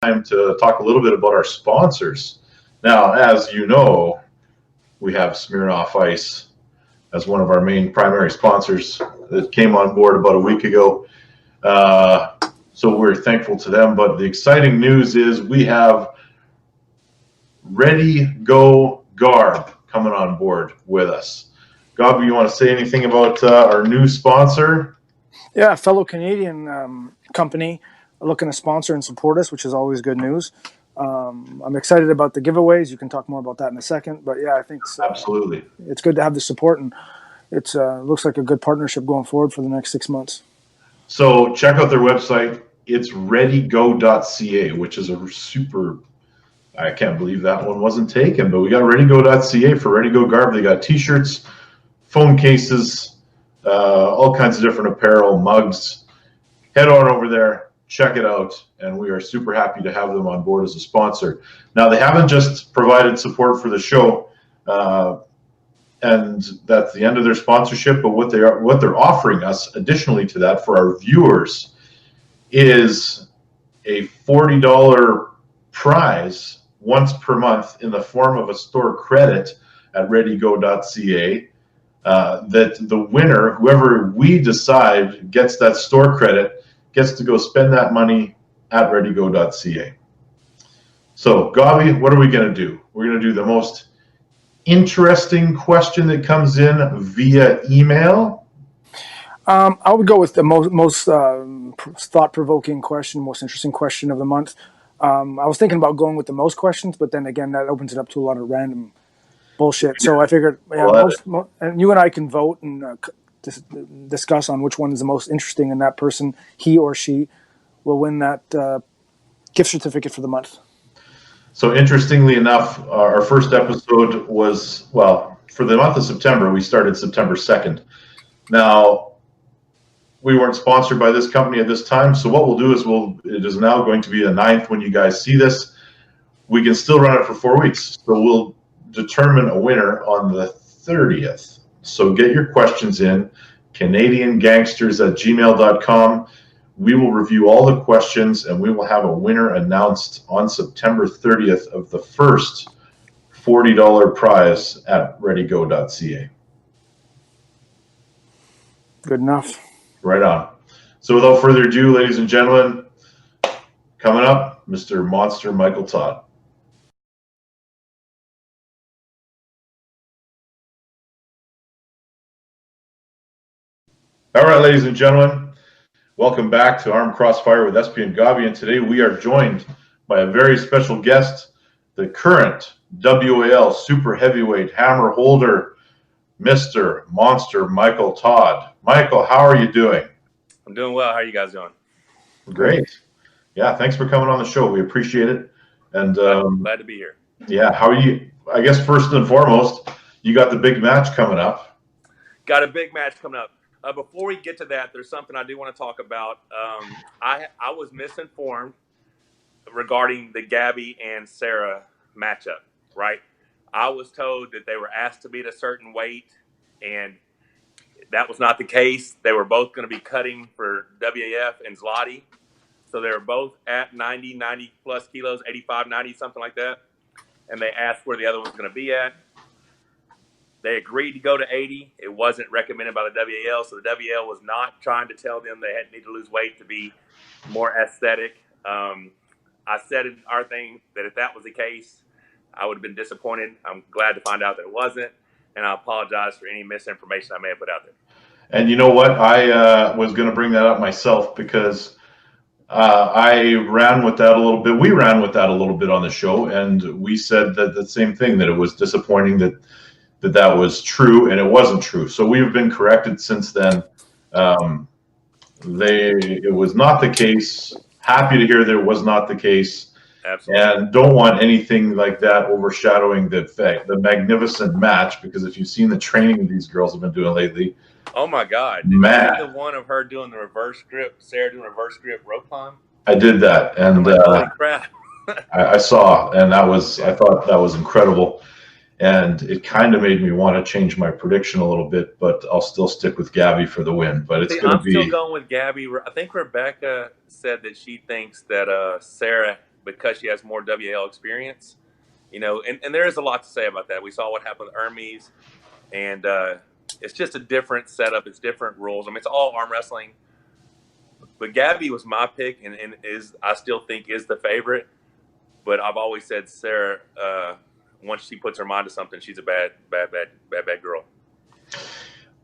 time to talk a little bit about our sponsors. Now, as you know, we have Smirnoff Ice as one of our main primary sponsors that came on board about a week ago. So we're thankful to them. But the exciting news is we have Ready Go Garb coming on board with us. Gaby, you want to say anything about our new sponsor? Yeah, a fellow Canadian company looking to sponsor and support us, which is always good news. I'm excited about the giveaways. You can talk more about that in a second. But yeah, I think Absolutely. It's good to have the support, and it looks like a good partnership going forward for the next 6 months. So check out their website. It's readygo.ca, which is a super, I can't believe that one wasn't taken, but we got readygo.ca for Ready Go Garb. They got t-shirts, phone cases, all kinds of different apparel, mugs. Head on over there, check it out, and we are super happy to have them on board as a sponsor. Now, they haven't just provided support for the show, and that's the end of their sponsorship, but what they're offering us additionally to that for our viewers is a $40 prize once per month in the form of a store credit at readygo.ca. That the winner, whoever we decide gets that store credit, gets to go spend that money at readygo.ca. So, Gaby, what are we going to do? We're going to do the most interesting question that comes in via email. I would go with the most thought-provoking question, most interesting question of the month. I was thinking about going with the most questions, but then again, that opens it up to a lot of random bullshit. So I figured, and you and I can vote and discuss on which one is the most interesting, and that person, he or she, will win that gift certificate for the month. So interestingly enough, our first episode was, well, for the month of September, we started September 2nd. Now, we weren't sponsored by this company at this time, so what we'll do is it is now going to be the 9th when you guys see this. We can still run it for 4 weeks, so we'll determine a winner on the 30th. So get your questions in, canadiangangsters@gmail.com. We will review all the questions, and we will have a winner announced on September 30th of the first $40 prize at readygo.ca. Good enough. Right on. So without further ado, ladies and gentlemen, coming up, Mr. Monster Michael Todd. All right, ladies and gentlemen, welcome back to Arm Crossfire with SP and Gaby, and today we are joined by a very special guest, the current WAL super heavyweight hammer holder, Mr. Monster Michael Todd. Michael, how are you doing? I'm doing well. How are you guys doing? Great. Yeah, thanks for coming on the show. We appreciate it. And glad to be here. Yeah, how are you? I guess first and foremost, you got the big match coming up. Got a big match coming up. Before we get to that, there's something I do want to talk about. I was misinformed regarding the Gaby and Sarah matchup, right? I was told that they were asked to be at a certain weight, and that was not the case. They were both going to be cutting for WAF and Zloty. So they were both at 90 plus kilos, 85, 90, something like that. And they asked where the other one was going to be at. They agreed to go to 80. It wasn't recommended by the WAL, so the WAL was not trying to tell them they need to lose weight to be more aesthetic. I said in our thing that if that was the case, I would have been disappointed. I'm glad to find out that it wasn't, and I apologize for any misinformation I may have put out there. And you know what? I was going to bring that up myself because I ran with that a little bit. We ran with that a little bit on the show, and we said that the same thing, that it was disappointing that was true, and it wasn't true. So we've been corrected since then. It was not the case. Happy to hear that it was not the case. Absolutely. And don't want anything like that overshadowing the magnificent match, because if you've seen the training these girls have been doing lately. Oh my God. Did you see the one of her doing the reverse grip, Sarah doing reverse grip rope climb? I did that, and holy crap. I saw, and I thought that was incredible. And it kind of made me want to change my prediction a little bit, but I'll still stick with Gaby for the win. But it's going to be. I'm still going with Gaby. I think Rebecca said that she thinks that Sarah because she has more WAL experience. You know, and there is a lot to say about that. We saw what happened with Hermes, and it's just a different setup. It's different rules. I mean, it's all arm wrestling. But Gaby was my pick, and is I still think is the favorite. But I've always said Sarah, once she puts her mind to something, she's a bad girl.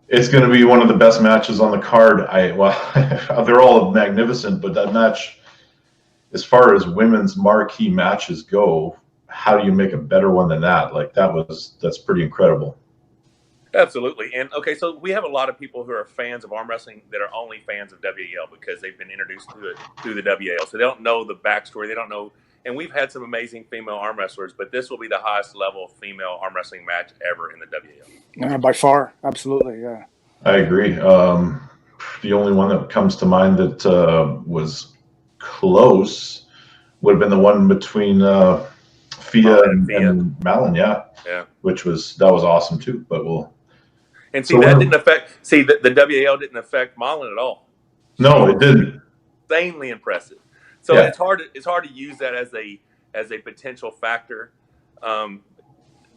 It's going to be one of the best matches on the card. They're all magnificent, but that match, as far as women's marquee matches go, how do you make a better one than that? Like that's pretty incredible. Absolutely. And okay, so we have a lot of people who are fans of arm wrestling that are only fans of WAL because they've been introduced to it through the WAL. So they don't know the backstory. They don't know. And we've had some amazing female arm wrestlers, but this will be the highest level female arm wrestling match ever in the WAL. By far. Absolutely. Yeah. I agree. The only one that comes to mind that was close would have been the one between Fia and Malin. Yeah. Which was awesome too. But and see, that didn't affect. See, the WAL didn't affect Malin at all. No, it didn't. Insanely impressive. So it's hard to use that as a potential factor,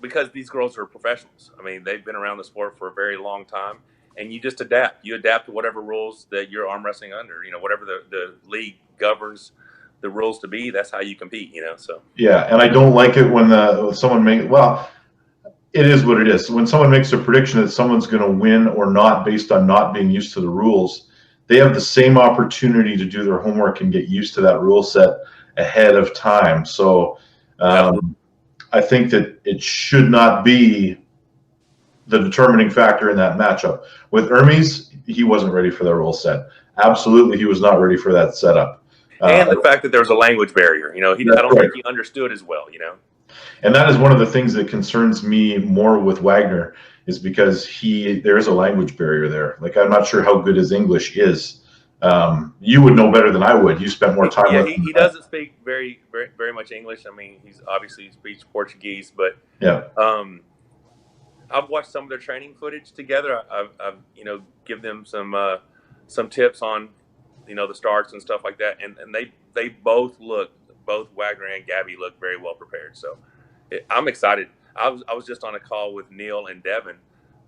because these girls are professionals. I mean, they've been around the sport for a very long time, and you just adapt. You adapt to whatever rules that you're arm wrestling under. You know, whatever the league governs the rules to be. That's how you compete. You know, so yeah. And I don't like it when someone it is what it is. When someone makes a prediction that someone's going to win or not based on not being used to the rules, they have the same opportunity to do their homework and get used to that rule set ahead of time. So I think that it should not be the determining factor in that matchup. With Hermes, he wasn't ready for that rule set. Absolutely, he was not ready for that setup. And the fact that there was a language barrier. You know, I don't think he understood as well, you know. And that is one of the things that concerns me more with Wagner, is because there is a language barrier there. Like, I'm not sure how good his English is. You would know better than I would. You spent more time with him. He doesn't speak very, very, very much English. I mean, he speaks Portuguese, but I've watched some of their training footage together. I've give them some tips on, the starts and stuff like that, and they both Wagner and Gaby look very well prepared. So I'm excited. I was just on a call with Neil and Devon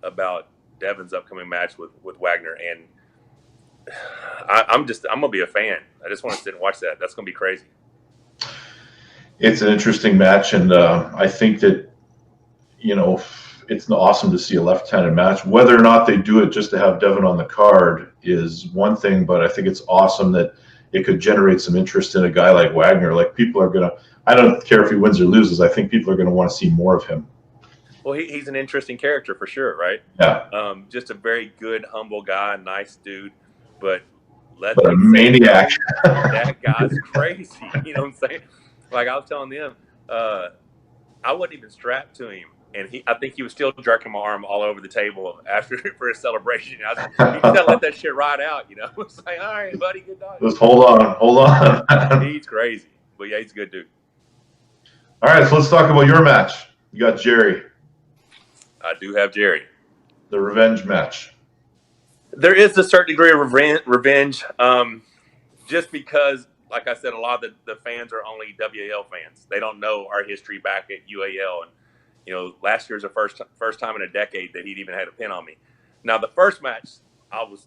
about Devon's upcoming match with Wagner, and I'm gonna be a fan. I just want to sit and watch that. That's gonna be crazy. It's an interesting match, and I think that it's awesome to see a left-handed match. Whether or not they do it just to have Devon on the card is one thing, but I think it's awesome that it could generate some interest in a guy like Wagner. Like, people are gonna. I don't care if he wins or loses. I think people are going to want to see more of him. Well, he's an interesting character for sure, right? Yeah. Just a very good, humble guy, nice dude, but a maniac. That guy's crazy. You know what I'm saying? Like, I was telling them, I wasn't even strapped to him, and I think he was still jerking my arm all over the table for his celebration. I was like, you just gotta let that shit ride out, It's like, all right, buddy, good dog. Just hold on. He's crazy, but yeah, he's a good dude. All right, so let's talk about your match. You got Jerry. I do have Jerry. The revenge match. There is a certain degree of revenge, just because, like I said, a lot of the fans are only WAL fans. They don't know our history back at UAL. And, last year's the first time in a decade that he'd even had a pin on me. Now, the first match,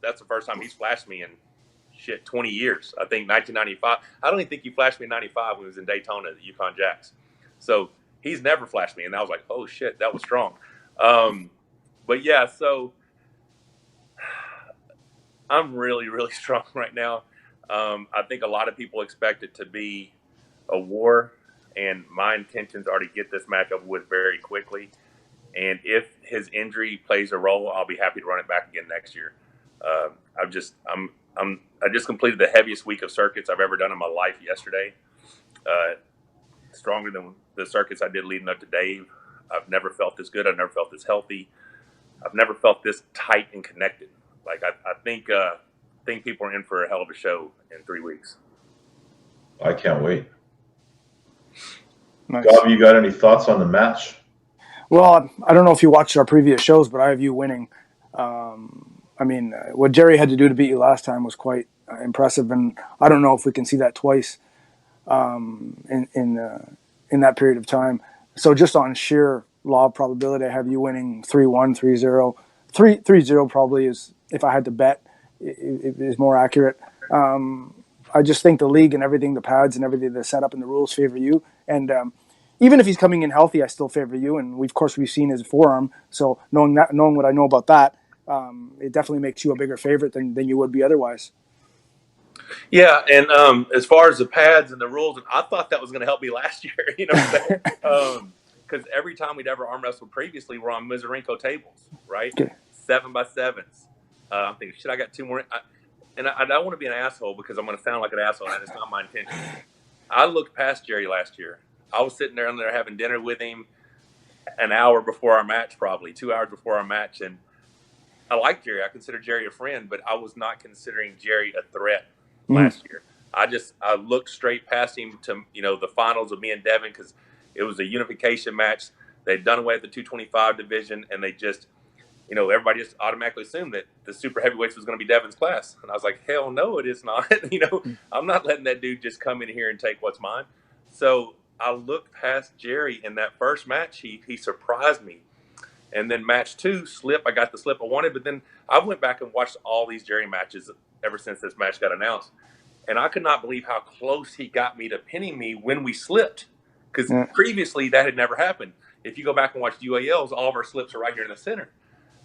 that's the first time he's flashed me in 20 years. I think 1995. I don't even think he flashed me in 95 when he was in Daytona at the Yukon Jacks. So he's never flashed me, and I was like, oh shit, that was strong. But yeah, so I'm really, really strong right now. I think a lot of people expect it to be a war, and my intentions are to get this match over with very quickly. And if his injury plays a role, I'll be happy to run it back again next year. I just completed the heaviest week of circuits I've ever done in my life yesterday. Stronger than the circuits I did leading up to Dave. I've never felt this good. I've never felt this healthy. I've never felt this tight and connected. Like, I think people are in for a hell of a show in 3 weeks. I can't wait. Nice. Gaby, you got any thoughts on the match? Well, I don't know if you watched our previous shows, but I have you winning. What Jerry had to do to beat you last time was quite impressive, and I don't know if we can see that twice. in that period of time. So just on sheer law of probability, I have you winning 3-1, 3-0. 3-0 probably is, if I had to bet, it is more accurate. I just think the league and everything, the pads and everything, the setup and the rules favor you. And even if he's coming in healthy, I still favor you. And of course, we've seen his forearm. So knowing what I know about that, it definitely makes you a bigger favorite than you would be otherwise. Yeah, and as far as the pads and the rules, I thought that was going to help me last year. You know what I'm saying? Because every time we'd ever arm wrestled previously, we're on Mizurenko tables, right? Okay. 7x7s. I'm thinking, shit, I got two more. I don't want to be an asshole because I'm going to sound like an asshole, and it's not my intention. I looked past Jerry last year. I was sitting there having dinner with him an hour before our match, probably 2 hours before our match, and I like Jerry. I consider Jerry a friend, but I was not considering Jerry a threat last year. I looked straight past him to the finals of me and Devon because it was a unification match. They'd done away with the 225 division, and they just everybody just automatically assumed that the super heavyweights was going to be Devon's class. And I was like, hell no, it is not. I'm not letting that dude just come in here and take what's mine. So I looked past Jerry in that first match. He surprised me. And then match 2, I got the slip I wanted. But then I went back and watched all these Jerry matches ever since this match got announced. And I could not believe how close he got me to pinning me when we slipped. Because previously that had never happened. If you go back and watch UALs, all of our slips are right here in the center.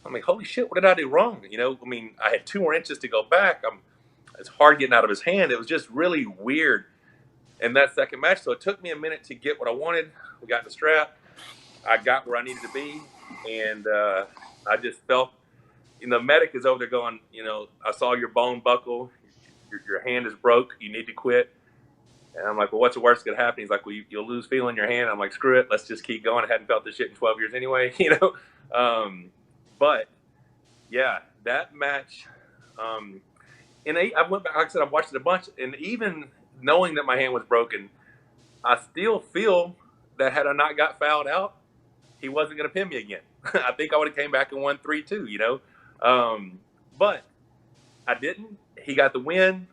I'm like, holy shit, what did I do wrong? I had 2 more inches to go back. It's hard getting out of his hand. It was just really weird in that second match. So it took me a minute to get what I wanted. We got the strap. I got where I needed to be. And I just felt, the medic is over there going, I saw your bone buckle. Your hand is broke. You need to quit. And I'm like, well, what's the worst that could happen? He's like, well, you'll lose feeling in your hand. I'm like, screw it. Let's just keep going. I hadn't felt this shit in 12 years anyway, But yeah, that match, and I went back, like I said, I've watched it a bunch, and even knowing that my hand was broken, I still feel that had I not got fouled out, he wasn't going to pin me again. I think I would have came back and won 3-2, but I didn't. He got the win.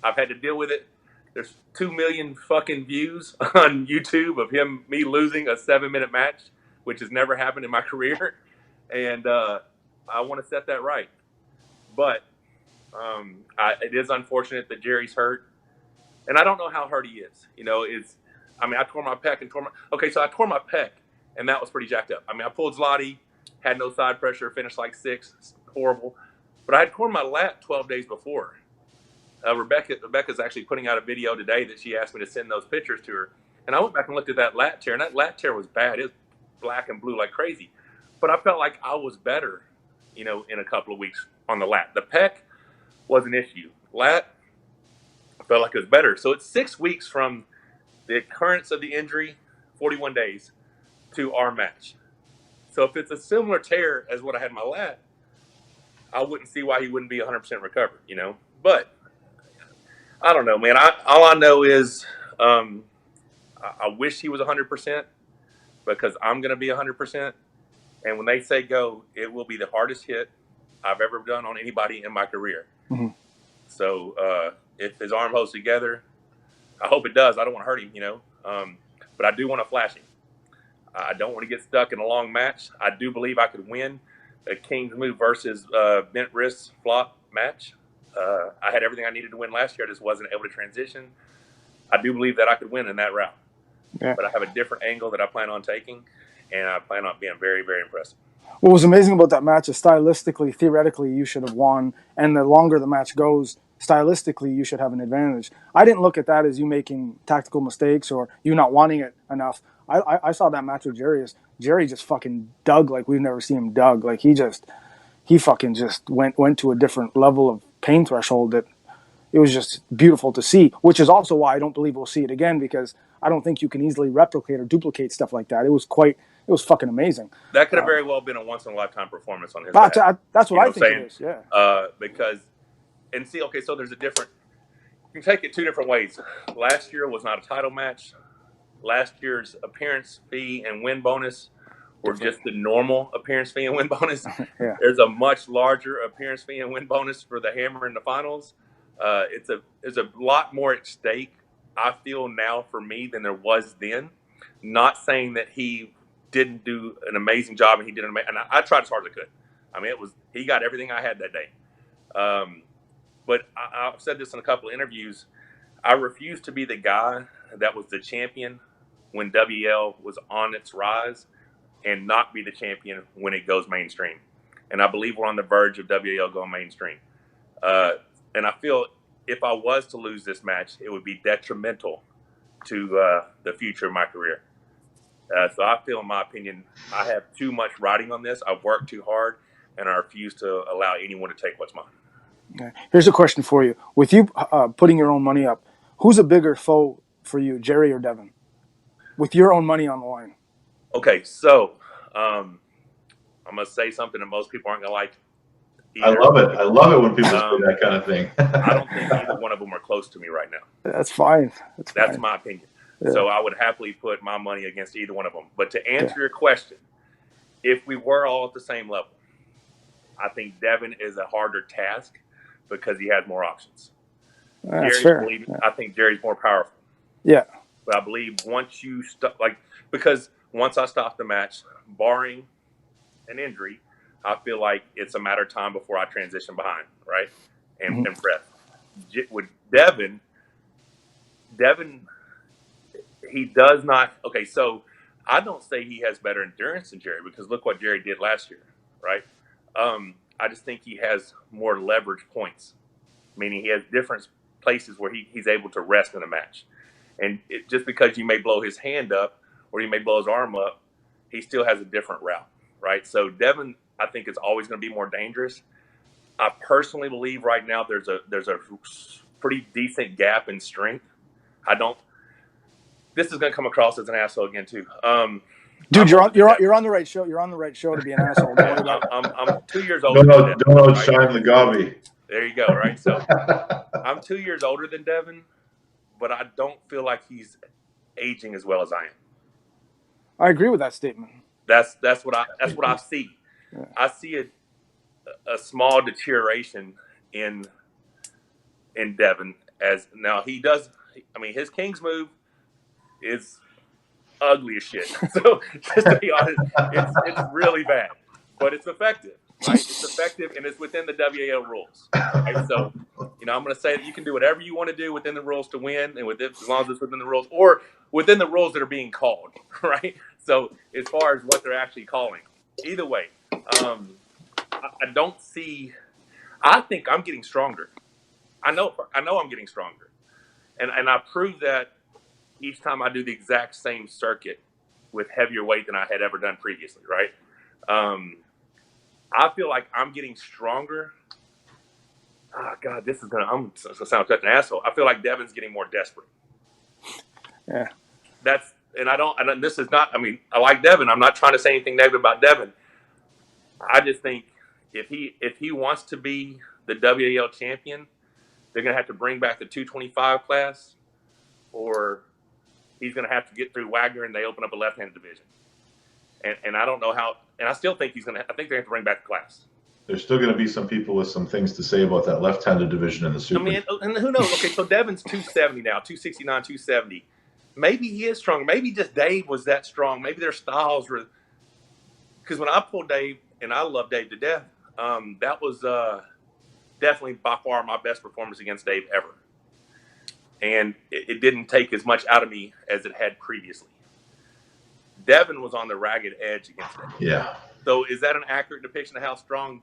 I've had to deal with it. There's 2 million fucking views on YouTube of me losing a 7-minute match, which has never happened in my career. And I want to set that right. But it is unfortunate that Jerry's hurt. And I don't know how hurt he is. I tore my pec and so I tore my pec, and that was pretty jacked up. I pulled Zloty, had no side pressure, finished like 6th. It's horrible. But I had torn my lat 12 days before. Rebecca's actually putting out a video today that she asked me to send those pictures to her. And I went back and looked at that lat tear, and that lat tear was bad. It was black and blue like crazy. But I felt like I was better, in a couple of weeks on the lat. The pec was an issue. Lat, I felt like it was better. So it's 6 weeks from the occurrence of the injury, 41 days, to our match. So if it's a similar tear as what I had in my lat, I wouldn't see why he wouldn't be 100% recovered, But I don't know, man. All I know is I wish he was 100% because I'm going to be 100%. And when they say go, it will be the hardest hit I've ever done on anybody in my career. Mm-hmm. So if his arm holds together, I hope it does. I don't want to hurt him, but I do want to flash him. I don't want to get stuck in a long match. I do believe I could win a King's Move versus bent wrist flop match. I had everything I needed to win last year. I just wasn't able to transition. I do believe that I could win in that route. Yeah. But I have a different angle that I plan on taking, and I plan on being very, very impressive. What was amazing about that match is stylistically, theoretically, you should have won. And the longer the match goes, stylistically, you should have an advantage. I didn't look at that as you making tactical mistakes or you not wanting it enough. I saw that match with Jerry as Jerry just fucking dug like we've never seen him dug. Like he fucking just went to a different level of pain threshold that it was just beautiful to see, which is also why I don't believe we'll see it again, because I don't think you can easily replicate or duplicate stuff like that. It was fucking amazing. That could have very well been a once-in-a-lifetime performance on his behalf. That's what I think it is, yeah. So there's a different, you can take it 2 different ways. Last year was not a title match. Last year's appearance fee and win bonus were just the normal appearance fee and win bonus. Yeah. There's a much larger appearance fee and win bonus for the Hammer in the finals. There's a lot more at stake I feel now for me than there was then. Not saying that he didn't do an amazing job, and he did an amazing. And I tried as hard as I could. I mean, he got everything I had that day. But I've said this in a couple of interviews. I refuse to be the guy that was the champion when WL was on its rise, and not be the champion when it goes mainstream. And I believe we're on the verge of WL going mainstream. And I feel if I was to lose this match, it would be detrimental to the future of my career. So I feel, in my opinion, I have too much riding on this. I've worked too hard, and I refuse to allow anyone to take what's mine. Okay. Here's a question for you. With you putting your own money up, who's a bigger foe for you, Jerry or Devon? With your own money on the line. Okay, so I'm going to say something that most people aren't going to like either. I love it. I love it when people say that kind of thing. I don't think either one of them are close to me right now. That's fine. That's my opinion. Yeah. So I would happily put my money against either one of them. But to answer your question, if we were all at the same level, I think Devon is a harder task because he has more options. That's fair. I think Jerry's more powerful. Yeah. But I believe once you stop, because once I stop the match, barring an injury, I feel like it's a matter of time before I transition behind, right? And press. With Devon, he does not. Okay, so I don't say he has better endurance than Jerry, because look what Jerry did last year, right? I just think he has more leverage points, meaning he has different places where he's able to rest in a match. And just because you may blow his hand up or you may blow his arm up, he still has a different route, right? So Devon, I think, is always going to be more dangerous. I personally believe right now there's a pretty decent gap in strength. This is going to come across as an asshole again too. Dude, you're on the right show. You're on the right show to be an asshole. I'm 2 years older. Don't outshine the Gaby. There you go. Right. So I'm 2 years older than Devon, but I don't feel like he's aging as well as I am. I agree with that statement. That's what I see. Yeah. I see a small deterioration in Devon, as now he does. I mean, his King's move is ugly as shit. So just to be honest, it's really bad, but it's effective. Right? It's effective, and it's within the WAL rules. Right? So, I'm going to say that you can do whatever you want to do within the rules to win, and as long as it's within the rules, or within the rules that are being called. Right. So, as far as what they're actually calling, either way, I don't see. I think I'm getting stronger. I know I'm getting stronger, and I prove that each time I do the exact same circuit with heavier weight than I had ever done previously. Right. I feel like I'm getting stronger. Oh, God, I'm going to sound such an asshole. I feel like Devon's getting more desperate. Yeah. This is not, I like Devon. I'm not trying to say anything negative about Devon. I just think if he wants to be the WAL champion, they're going to have to bring back the 225 class, or he's going to have to get through Wagner and they open up a left-handed division. And I don't know how. And I still think I think they have to bring back the class. There's still going to be some people with some things to say about that left-handed division in the Super. And who knows? Okay, so Devon's 270 now, 269, 270. Maybe he is strong. Maybe just Dave was that strong. Maybe their styles were. Because when I pulled Dave, and I love Dave to death, that was definitely by far my best performance against Dave ever. And it didn't take as much out of me as it had previously. Devon was on the ragged edge against Dave. Yeah. So is that an accurate depiction of how strong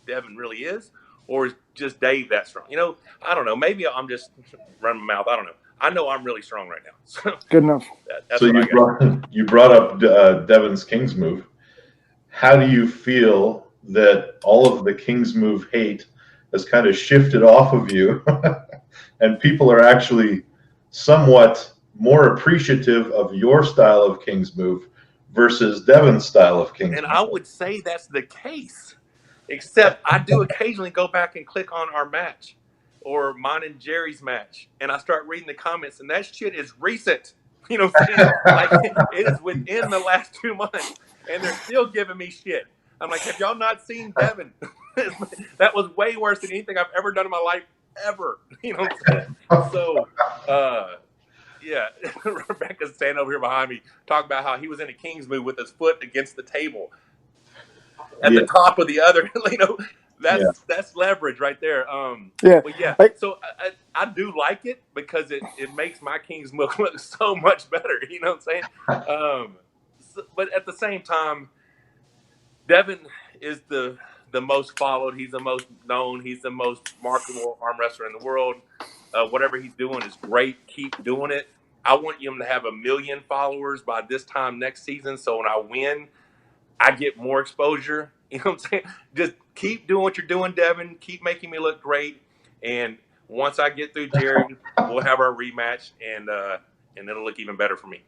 Devon really is? Or is just Dave that strong? I don't know. Maybe I'm just running my mouth. I don't know. I know I'm really strong right now. So, good enough. So you brought up Devon's King's move. How do you feel that all of the King's move hate has kind of shifted off of you and people are actually somewhat more appreciative of your style of King's move versus Devon's style of King's move? And I would say that's the case, except I do occasionally go back and click on our match or mine and Jerry's match, and I start reading the comments, and that shit is recent. Like it is within the last 2 months, and they're still giving me shit. I'm like, have y'all not seen Devon? That was way worse than anything I've ever done in my life, ever. So Yeah, Rebecca's standing over here behind me, talking about how he was in a king's move with his foot against the table at the top of the other. That's leverage right there. Yeah, But yeah, like so I do like it because it makes my king's move look so much better. You know what I'm saying? But at the same time, Devon is the most followed. He's the most known. He's the most marketable arm wrestler in the world. Whatever he's doing is great. Keep doing it. I want him to have 1 million followers by this time next season. So when I win, I get more exposure. You know what I'm saying? Just keep doing what you're doing, Devon. Keep making me look great. And once I get through Jerry, we'll have our rematch, and it'll look even better for me.